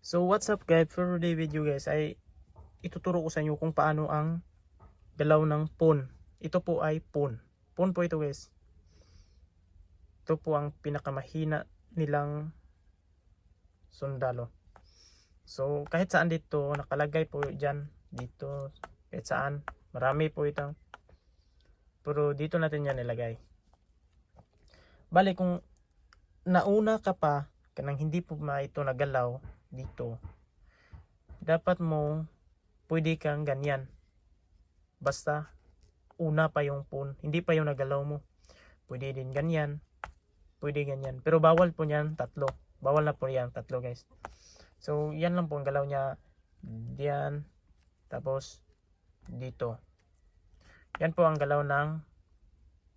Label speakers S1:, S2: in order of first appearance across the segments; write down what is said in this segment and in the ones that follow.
S1: So what's up guys, for today's video guys ay ituturo ko sa inyo kung paano ang galaw ng pawn. Ito po ay pawn. Pawn po ito guys. Ito po ang pinakamahina nilang sundalo. So kahit saan dito nakalagay po dyan, dito kahit saan, marami po itong, pero dito natin yan nilagay. Bali kung nauna ka pa kanang hindi po ito nagalaw dito, dapat mo pwede kang ganyan, basta una pa yung pawn, hindi pa yung nagalaw mo. Pwede din ganyan, pwede ganyan, pero bawal po yan tatlo, bawal na po yan tatlo guys. So yan lang po ang galaw niya, diyan, tapos dito. Yan po ang galaw ng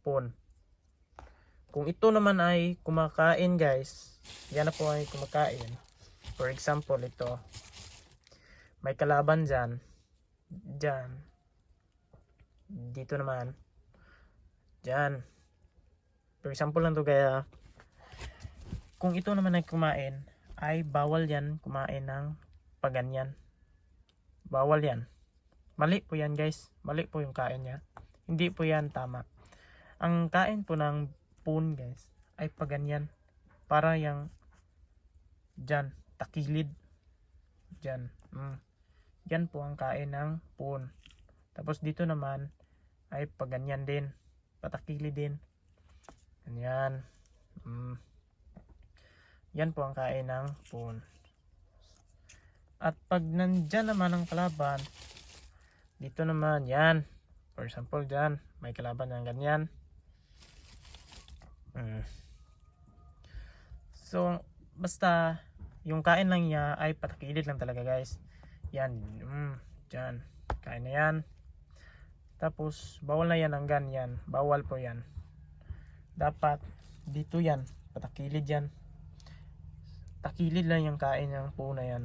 S1: pawn. Kung ito naman ay kumakain guys, yan na po ay kumakain. For example, ito may kalaban dyan, dyan, dito naman, dyan. For example lang to, kaya kung ito naman ay kumain, ay bawal yan kumain ng paganyan. Bawal yan. Mali po yan guys. Mali po yung kain niya. Hindi po yan tama. Ang kain po ng pawn guys ay paganyan. Para yung dyan, takilid. Dyan. Yan po ang kain ng pawn. Tapos dito naman ay paganyan din. Patakilid din. Ganyan. Yan po ang kain ng pawn. At pag nandyan naman ang kalaban, dito naman yan. For example dyan, may kalaban ng ganyan. So basta yung kain lang niya ay patakilid lang talaga guys. Yan, dyan, kain na yan. Tapos bawal na yan ang ganyan, bawal po yan. Dapat dito yan, patakilid yan. Takilid lang yung kain ng pawn na yan.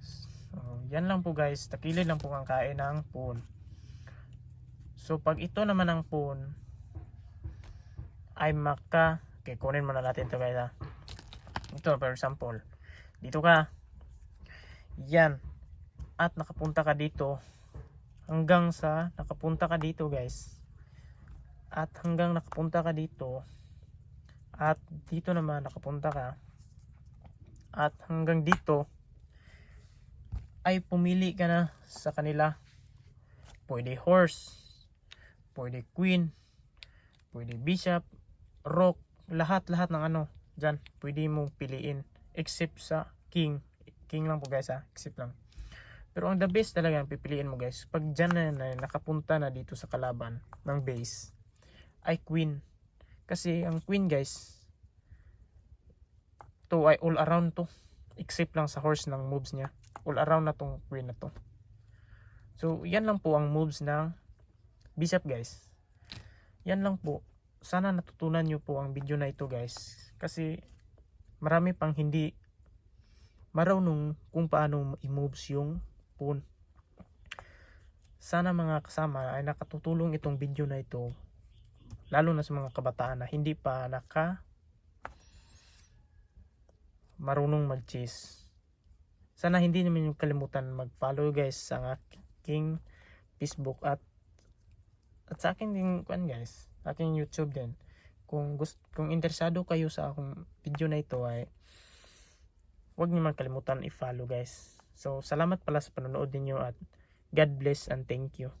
S1: So yan lang po guys, takilid lang po ang kain ng pawn. So pag ito naman ang pawn ay okay, kunin muna natin ito guys ha. Ito for example, dito ka, yan, at nakapunta ka dito, hanggang sa nakapunta ka dito guys, at hanggang nakapunta ka dito, at dito naman nakapunta ka, at hanggang dito ay pumili ka na sa kanila. Pwede horse, pwede queen, pwede bishop, rook, lahat ng ano dyan pwede mong piliin, except sa king lang po guys ha, except lang. Pero ang the best talaga ang pipiliin mo guys, pag dyan na nakapunta na dito sa kalaban ng base, ay queen. Kasi ang queen guys, to ay all around to, except lang sa horse ng moves niya, all around na tong queen na to. So yan lang po ang moves ng bishop guys. Yan lang po. Sana natutunan nyo po ang video na ito guys, kasi marami pang hindi marunong kung paano i-moves yung pawn. Sana mga kasama ay nakatutulong itong video na ito, lalo na sa mga kabataan na hindi pa marunong mag-chess. Sana hindi naman yung kalimutan mag-follow guys sa aking Facebook at sa akin din guys, aking YouTube din. Kung interesado kayo sa akong video na ito ay huwag niyo man kalimutan i-follow guys. So salamat pala sa panonood niyo at God bless and thank you.